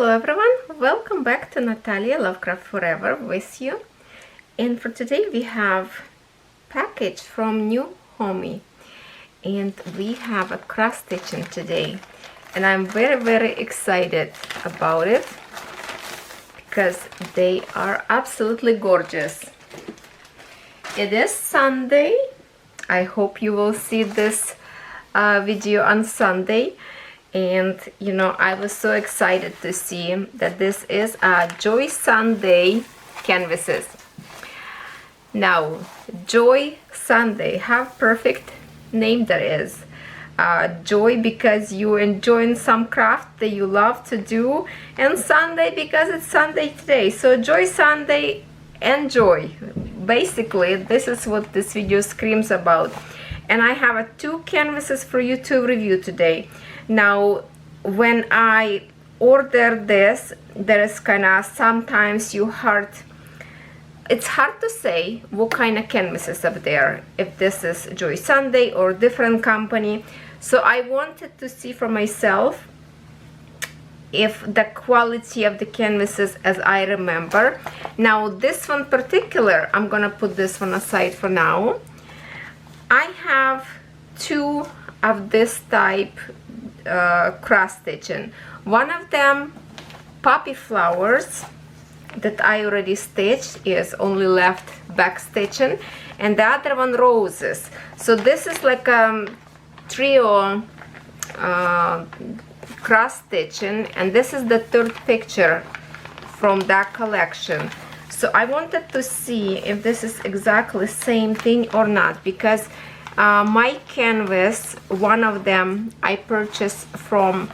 Hello everyone, welcome back to Nataliya Lovecraftforever with you. And for today we have package from NEWHOMY, and we have a cross stitching today, and I'm very excited about it because they are absolutely gorgeous. It is Sunday. I hope you will see this video on Sunday. And you know, I was so excited to see that this is a Joy Sunday canvases. Now, Joy Sunday, how perfect name that is. Joy because you enjoying some craft that you love to do, and Sunday because it's Sunday today. So Joy Sunday, enjoy. Basically, this is what this video screams about. And I have two canvases for you to review today. Now, when I ordered this, there is kind of sometimes it's hard to say what kind of canvases up there, if this is Joy Sunday or different company. So I wanted to see for myself if the quality of the canvases as I remember. Now this one particular, I'm gonna put this one aside for now. I have two of this type cross stitching. One of them poppy flowers that I already stitched, is only left back stitching, and the other one roses. So this is like a trio cross stitching, and this is the third picture from that collection. So I wanted to see if this is exactly the same thing or not, because my canvas, one of them I purchased from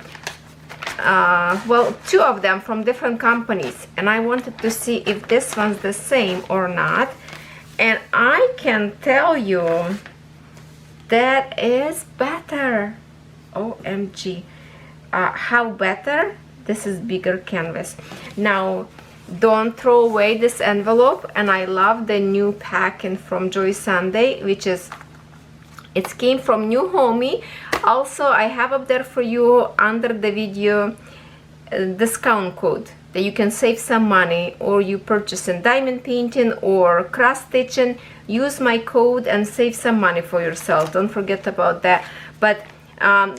well, two of them from different companies, and I wanted to see if this one's the same or not. And I can tell you that is better. OMG. How better? This is bigger canvas. Now don't throw away this envelope, and I love the new packing from Joy Sunday, which is, it came from NEWHOMY. Also, I have up there for you under the video discount code that you can save some money, or you purchase in diamond painting or cross stitching, use my code and save some money for yourself. Don't forget about that. But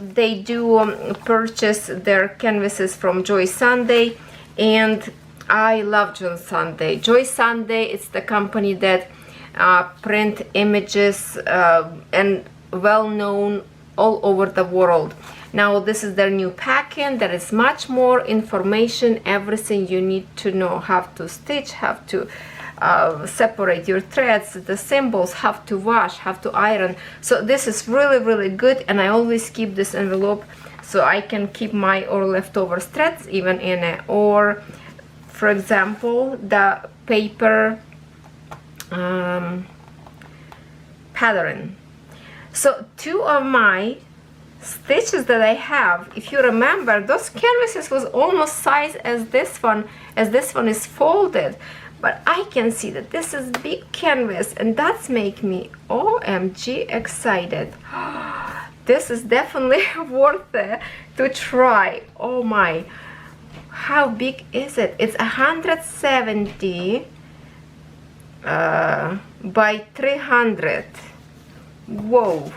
they do purchase their canvases from Joy Sunday, and I love Joy Sunday. Joy Sunday, it's the company that print images and well known all over the world. Now this is their new packing. There is much more information, everything you need to know, how to stitch, how to separate your threads, the symbols, how to wash, how to iron. So this is really good, and I always keep this envelope so I can keep my or leftover threads even in it, or for example the paper pattern. So two of my stitches that I have, if you remember, those canvases was almost size as this one is folded, but I can see that this is big canvas, and that's make me OMG excited. This is definitely worth it to try. Oh my, how big is it? It's 170 by 300. Whoa,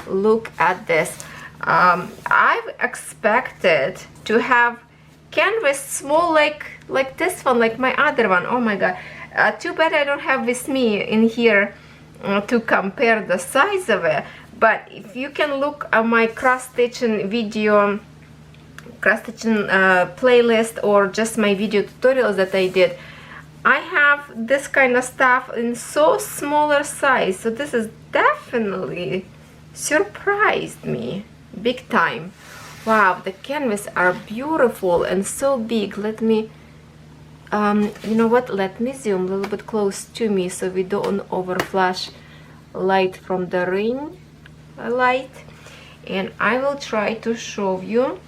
look at this. I've expected to have canvas small like this one, like my other one. Oh my god, too bad I don't have with me in here to compare the size of it. But if you can look at my cross stitching video, cross stitching playlist, or just my video tutorials that I did, I have this kind of stuff in so smaller size. So this is definitely surprised me big time. Wow, the canvas are beautiful and so big. Let me you know what, let me zoom a little bit close to me so we don't overflash light from the ring light, and I will try to show you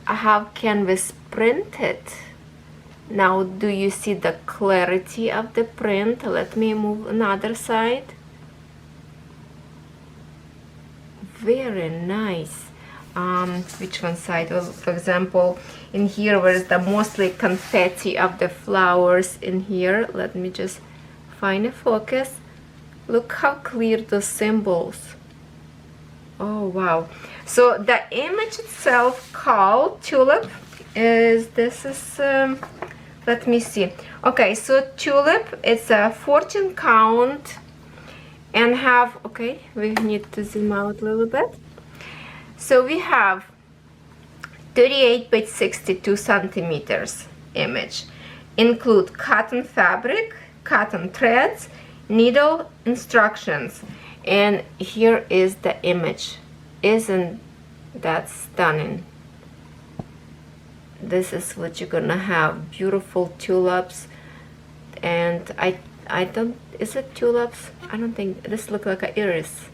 how canvas printed. Now, do you see the clarity of the print? Let me move another side. Very nice. which one side? Well, for example, in here where is the mostly confetti of the flowers in here. Let me just find a focus. Look how clear the symbols. Oh wow. So the image itself called tulip is, this is let me see. Okay, so tulip, it's a 14 count and have, okay, we need to zoom out a little bit. So we have 38 by 62 centimeters image. Include cotton fabric, cotton threads, needle instructions, and here is the image. Isn't that stunning? This is what you're gonna have, beautiful tulips. And I don't, is it tulips? I don't think, this look like an iris.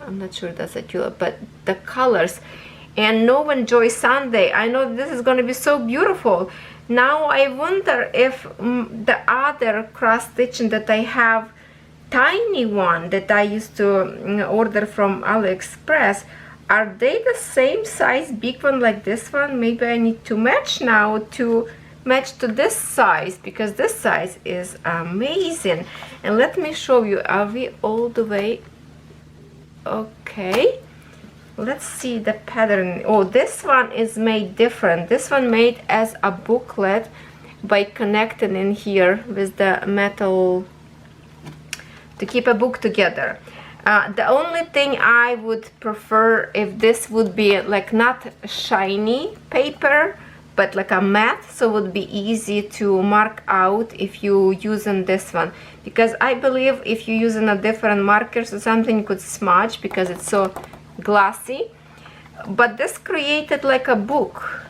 I'm not sure that's a tulip, but the colors. And No Enjoy Sunday, I know this is going to be so beautiful. Now I wonder if the other cross stitching that I have, tiny one that I used to order from AliExpress, are they the same size, big one like this one? Maybe I need to match now to match to this size, because this size is amazing. And let me show you, are we all the way? Okay, let's see the pattern. Oh, this one is made different. This one made as a booklet by connecting in here with the metal to keep a book together. The only thing I would prefer if this would be like not shiny paper, but like a matte, so it would be easy to mark out if you using this one, because I believe if you using a different markers or something, you could smudge because it's so glossy. But this created like a book.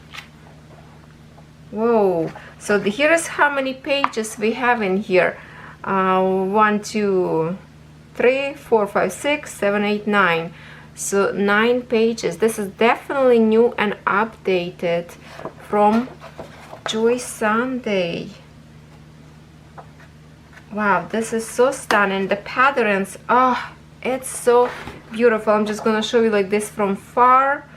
Whoa. So here is how many pages we have in here. 1, 2, 3, 4, 5, 6, 7, 8, 9. So 9 pages. This is definitely new and updated from Joy Sunday. Wow, this is so stunning. The patterns, oh, it's so beautiful. I'm just gonna show you like this from far.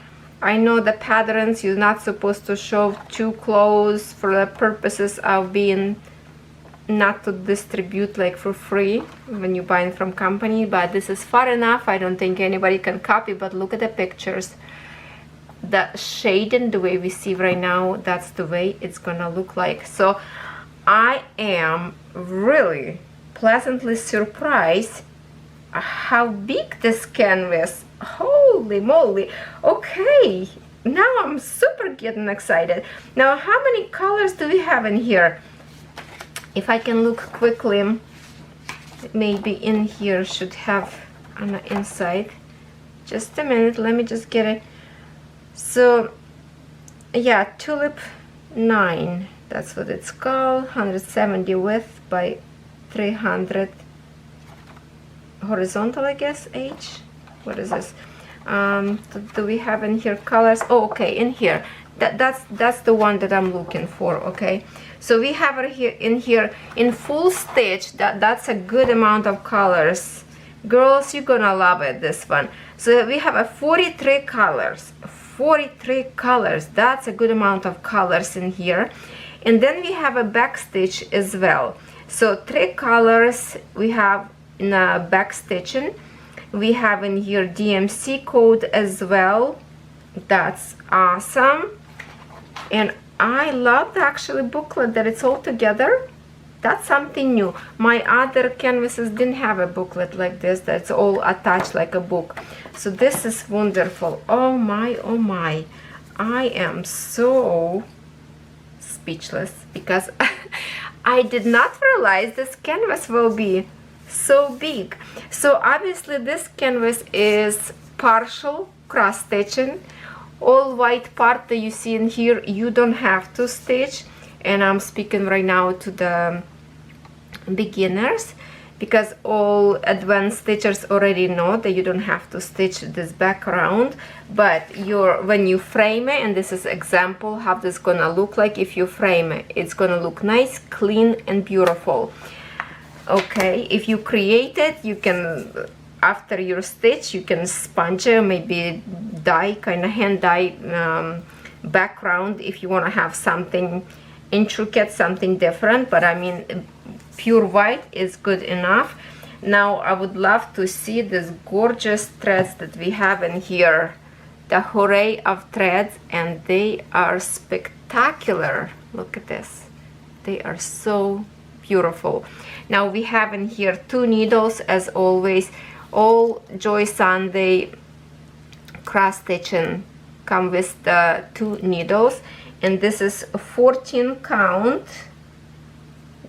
I know the patterns you're not supposed to show too close for the purposes of being not to distribute like for free when you buy it from company, but this is far enough. I don't think anybody can copy, but look at the pictures. The shading, the way we see right now, that's the way it's gonna look like. So I am really pleasantly surprised how big this canvas. Holy moly. Okay, now I'm super getting excited. Now how many colors do we have in here? If I can look quickly, maybe in here should have on the inside. Just a minute, let me just get it. So yeah, tulip 9, that's what it's called. 170 width by 300 horizontal, I guess. H, what is this? Do we have in here colors? Oh, okay, in here. That's the one that I'm looking for. Okay, so we have it here in full stitch. That's a good amount of colors. Girls, you're gonna love it, this one. So we have a 43 colors. 43 colors. That's a good amount of colors in here. And then we have a back stitch as well. So 3 colors we have in a back stitching. We have in here DMC code as well. That's awesome. And I love the actually booklet that it's all together. That's something new. My other canvases didn't have a booklet like this that's all attached like a book. So this is wonderful. Oh my, oh my. I am so speechless because I did not realize this canvas will be so big. So obviously this canvas is partial cross stitching. All white part that you see in here, you don't have to stitch. And I'm speaking right now to the beginners, because all advanced stitchers already know that you don't have to stitch this background. But when you frame it, and this is example how this gonna look like if you frame it, it's gonna look nice, clean and beautiful. Okay, if you create it, you can after your stitch you can sponge it, maybe dye, kind of hand dye background if you want to have something intricate, something different, but I mean pure white is good enough. Now I would love to see these gorgeous threads that we have in here, the array of threads, and they are spectacular. Look at this, they are so beautiful. Now we have in here 2 needles as always. All Joy Sunday cross stitching come with the 2 needles, and this is a 14 count.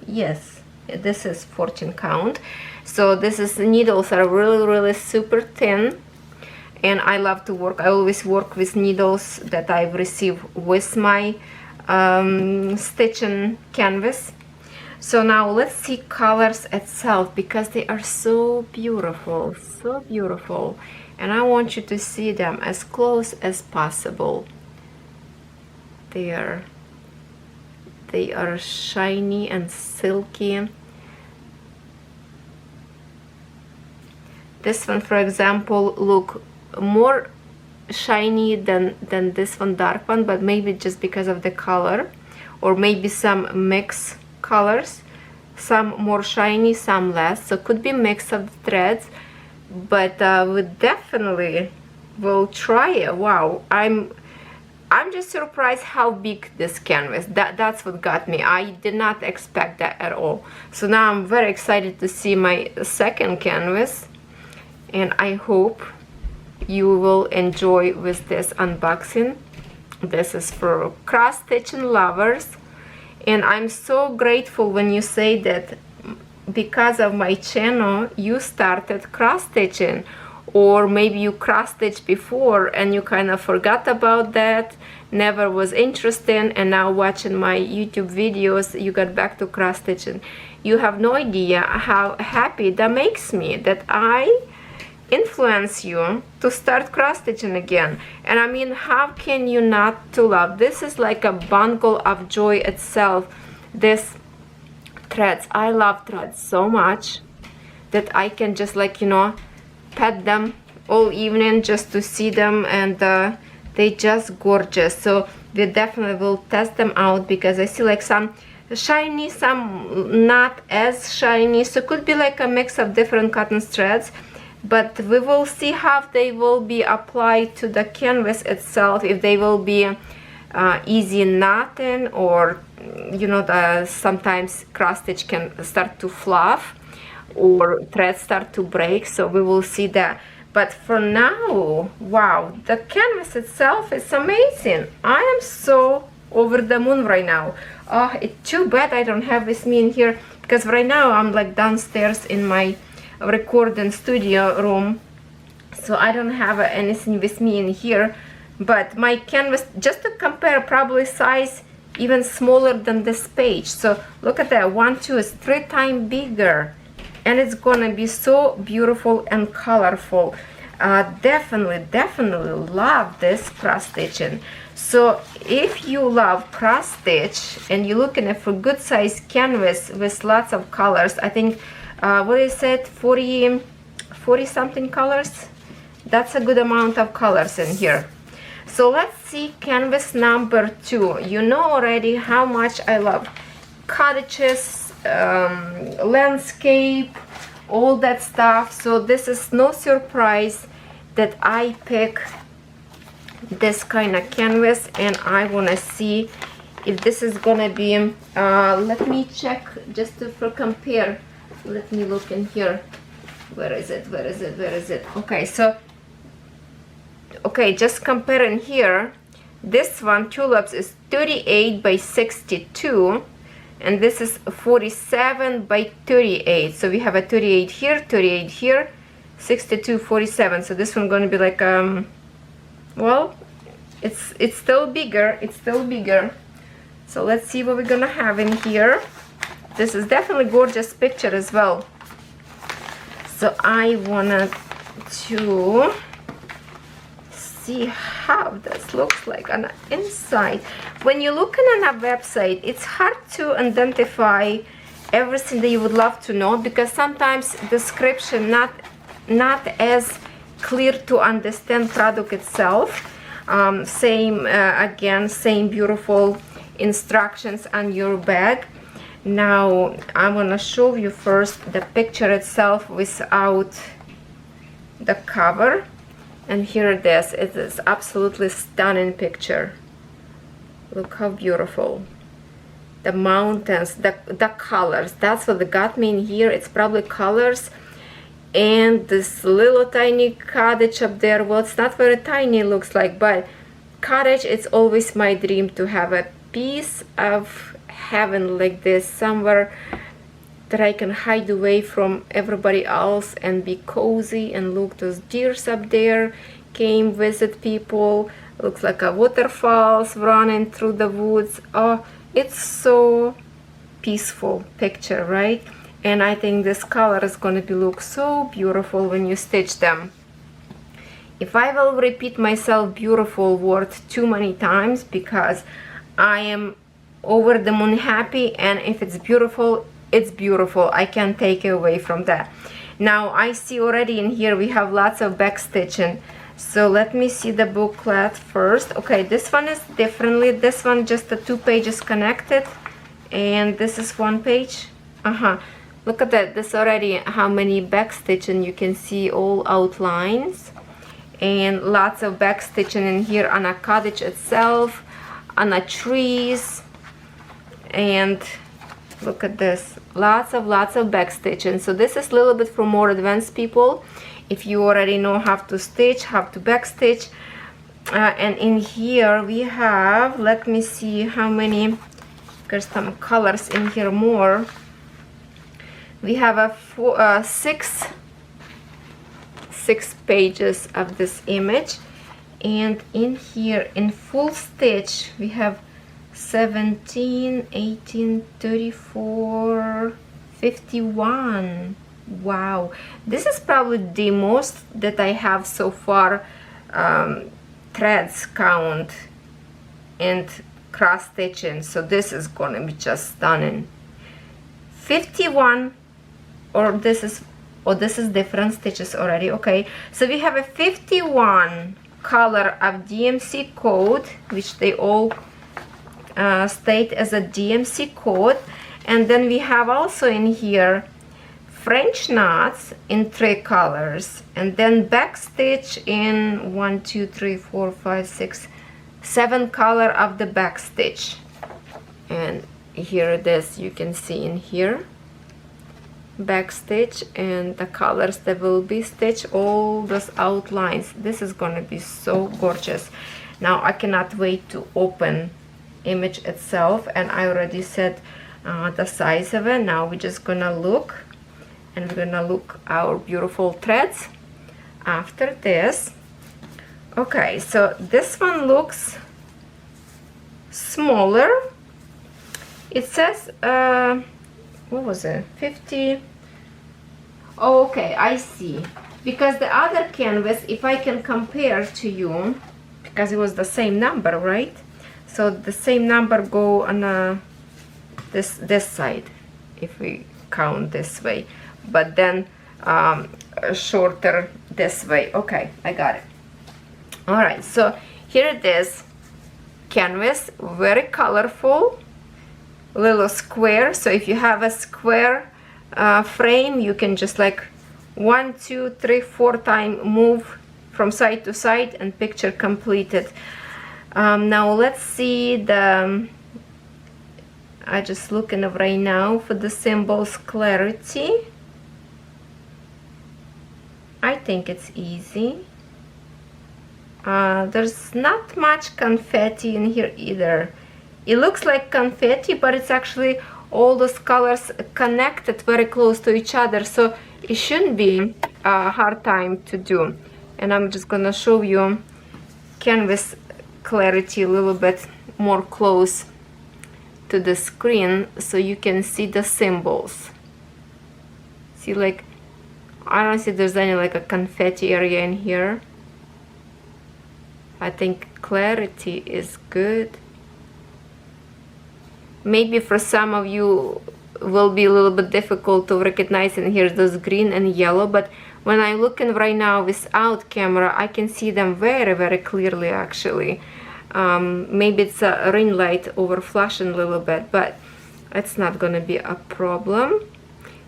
Yes, this is 14 count. So this is, needles are really super thin, and I love to work, I always work with needles that I've received with my stitching canvas. So now let's see colors itself, because they are so beautiful, and I want you to see them as close as possible. They are shiny and silky. This one, for example, look more shiny than this one, dark one, but maybe just because of the color, or maybe some mix colors, some more shiny, some less, so could be mix of the threads, but we definitely will try it. Wow, I'm just surprised how big this canvas, that's what got me. I did not expect that at all. So now I'm very excited to see my second canvas, and I hope you will enjoy with this unboxing. This is for cross stitching lovers, and I'm so grateful when you say that because of my channel you started cross stitching, or maybe you cross stitched before and you kind of forgot about that, never was interested, and now watching my YouTube videos you got back to cross stitching. You have no idea how happy that makes me, that I influence you to start cross stitching again. And I mean, how can you not to love? This is like a bundle of joy itself. This threads, I love threads so much that I can just, like, you know, pet them all evening just to see them, and they just gorgeous. So we definitely will test them out, because I see like some shiny, some not as shiny, so it could be like a mix of different cotton threads. But we will see how they will be applied to the canvas itself, if they will be easy knotting, or you know, sometimes cross stitch can start to fluff or threads start to break, so we will see that. But for now, wow, the canvas itself is amazing. I am so over the moon right now. Oh, it's too bad I don't have with me in here, because right now I'm like downstairs in my recording studio room, so I don't have anything with me in here. But my canvas, just to compare, probably size even smaller than this page. So look at that, 1, 2 is 3 times bigger, and it's gonna be so beautiful and colorful. Definitely love this cross stitching. So if you love cross stitch and you're looking for good size canvas with lots of colors, I think what is it, 40 something colors, that's a good amount of colors in here. So let's see canvas number 2. You know already how much I love cottages, landscape, all that stuff, so this is no surprise that I pick this kind of canvas, and I want to see if this is gonna be let me check just for compare. Let me look in here. Where is it? Okay, so okay, just comparing here, this one tulips is 38 by 62, and this is 47 by 38. So we have a 38 here, 38 here, 62, 47. So this one going to be like well, it's still bigger, so let's see what we're gonna have in here. This is definitely gorgeous picture as well, so I wanted to see how this looks like on the inside. When you're looking on a website, it's hard to identify everything that you would love to know, because sometimes description not as clear to understand product itself. Again, same beautiful instructions on your bag. Now I'm gonna show you first the picture itself without the cover, and here it is. It is absolutely stunning picture. Look how beautiful. The mountains, the colors, that's what got me in here. It's probably colors, and this little tiny cottage up there. Well, it's not very tiny, it looks like, but cottage, it's always my dream to have a piece of heaven like this, somewhere that I can hide away from everybody else and be cozy. And look, those deers up there came visit people. Looks like a waterfalls running through the woods. Oh, it's so peaceful picture, right? And I think this color is going to look so beautiful when you stitch them. If I will repeat myself beautiful word too many times, because I am over the moon happy, and if it's beautiful, it's beautiful. I can't take it away from that. Now I see already in here we have lots of back stitching. So let me see the booklet first. Okay, this one is differently. This one just the 2 pages connected, and this is 1 page. Look at that. This already how many back stitching. You can see all outlines, and lots of back stitching in here on a cottage itself, on a trees, and look at this. Lots of back stitching. So this is a little bit for more advanced people. If you already know how to stitch, how to back stitch. And in here we have, let me see how many, there's some colors in here more. We have a six pages of this image, and in here in full stitch we have 17, 18, 34, 51. Wow, this is probably the most that I have so far, threads count and cross stitching. So this is gonna be just stunning. 51, or this is different stitches already. Okay, so we have a 51 color of DMC code, which they all state as a DMC code. And then we have also in here French knots in 3 colors, and then back stitch in 1, 2, 3, 4, 5, 6, 7 color of the back stitch. And here it is, you can see in here back stitch and the colors that will be stitched, all those outlines. This is gonna be so gorgeous. Now I cannot wait to open image itself, and I already said the size of it. Now we're just gonna look, and we're gonna look our beautiful threads after this. Okay, so this one looks smaller. It says what was it, 50? Oh, okay, I see, because the other canvas, if I can compare to you, because it was the same number, right? So the same number go on this side, if we count this way, but then shorter this way. Okay, I got it. All right, so here it is, canvas, very colorful, little square. So if you have a square frame, you can just like 1, 2, 3, 4 times move from side to side, and picture completed. Now let's see the, I just looking right now for the symbols clarity. I think it's easy. There's not much confetti in here either. It looks like confetti, but it's actually all those colors connected very close to each other, so it shouldn't be a hard time to do. And I'm just gonna show you canvas clarity a little bit more close to the screen so you can see the symbols. See, like, I don't see there's any like a confetti area in here. I think clarity is good. Maybe for some of you will be a little bit difficult to recognize in here those green and yellow, but when I'm looking right now without camera, I can see them very, very clearly actually. Maybe it's a ring light over flashing a little bit, but it's not gonna be a problem.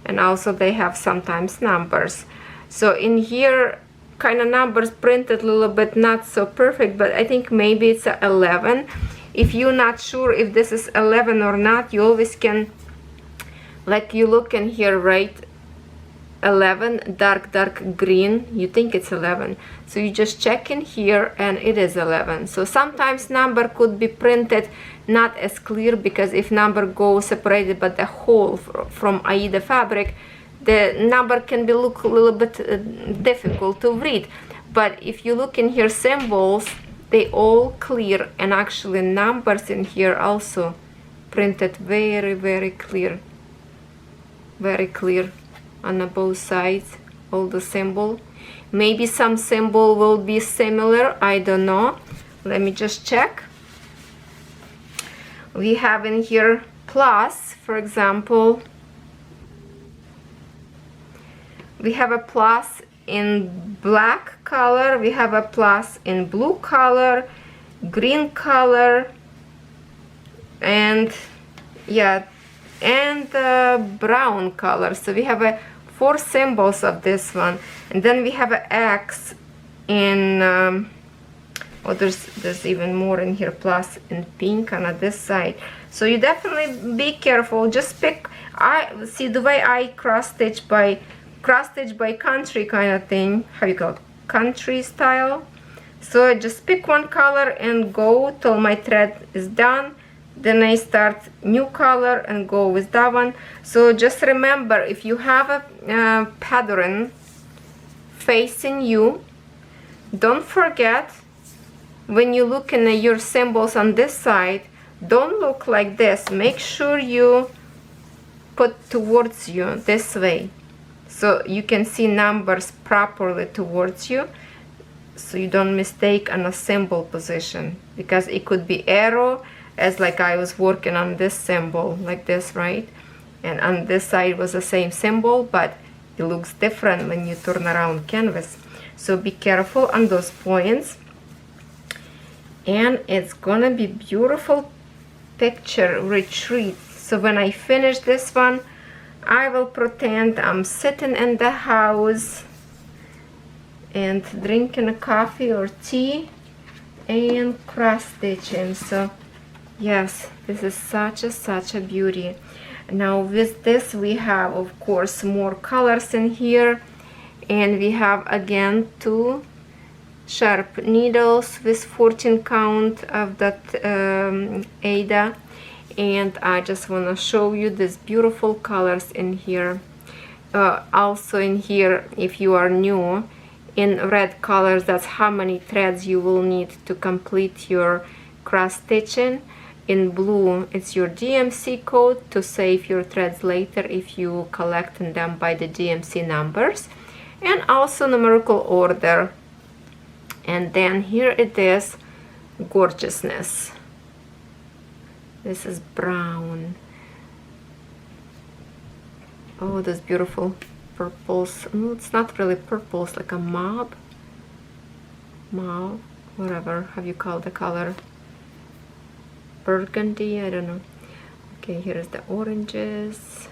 And also they have sometimes numbers. So in here, kind of numbers printed a little bit not so perfect, but I think maybe it's a 11. If you're not sure if this is 11 or not, you always can, like you look in here, right? 11, dark green, you think it's 11, so you just check in here and it is 11. So sometimes number could be printed not as clear, because if number goes separated by the hole from Aida fabric, the number can be look a little bit difficult to read. But if you look in here symbols, they all clear, and actually numbers in here also printed very, very clear, very clear on both sides, all the symbol. Maybe some symbol will be similar, I don't know. Let me just check. We have in here plus, for example. We have a plus in black color, we have a plus in blue color, green color, and yeah, and brown color. So we have 4 symbols of this one, and then we have an X in oh, there's even more in here, plus in pink on this side. So you definitely be careful. Just pick. I see the way I cross stitch by country kind of thing. How you call it? Country style. So I just pick one color and go till my thread is done. Then I start new color and go with that one. So just remember, if you have a pattern facing you, don't forget, when you look in your symbols on this side, don't look like this. Make sure you put towards you this way, so you can see numbers properly towards you, so you don't mistake on a symbol position, because it could be arrow, as like I was working on this symbol like this, right? And on this side was the same symbol, but it looks different when you turn around canvas. So be careful on those points, and it's gonna be beautiful picture retreat. So when I finish this one, I will pretend I'm sitting in the house and drinking a coffee or tea and cross stitching. So yes, this is such a beauty. Now with this we have of course more colors in here, and we have again 2 sharp needles with 14 count of that Aida, and I just want to show you these beautiful colors in here. Also in here, if you are new, in red colors, that's how many threads you will need to complete your cross stitching. In blue, it's your DMC code to save your threads later if you collect them by the DMC numbers, and also numerical order. And then here it is, gorgeousness. This is brown. Oh, this beautiful purples. No, it's not really purple, it's like a mauve, whatever have you call the color. Burgundy, I don't know. Okay, here's the oranges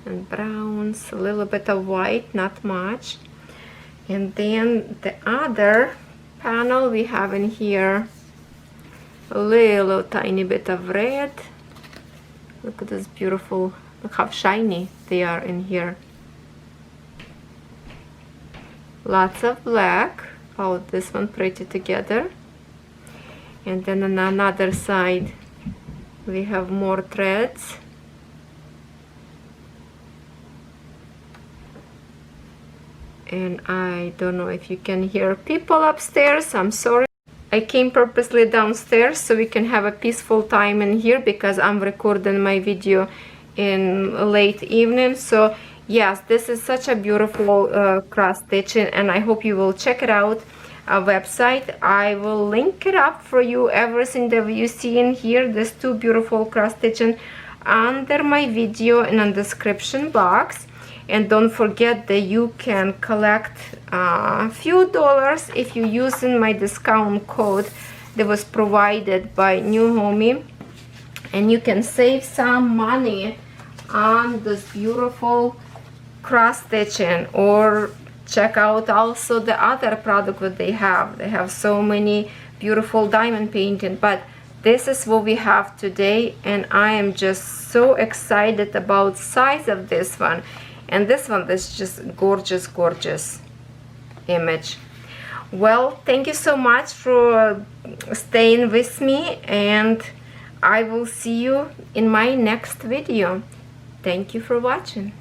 and browns, a little bit of white, not much. And then the other panel we have in here a little tiny bit of red. Look at this beautiful, look how shiny they are in here. Lots of black. Oh, this one pretty together. And then on another side we have more threads. And I don't know if you can hear people upstairs, I'm sorry. I came purposely downstairs so we can have a peaceful time in here, because I'm recording my video in late evening. So yes, this is such a beautiful cross stitching, and I hope you will check it out. A website, I will link it up for you, everything that you see in here, these 2 beautiful cross stitching, under my video in the description box. And don't forget that you can collect a few dollars if you using my discount code that was provided by NEWHOMY, and you can save some money on this beautiful cross stitching. Or check out also the other product that they have so many beautiful diamond painting. But this is what we have today, and I am just so excited about size of this one. And this one is just gorgeous, gorgeous image. Well, thank you so much for staying with me, and I will see you in my next video. Thank you for watching.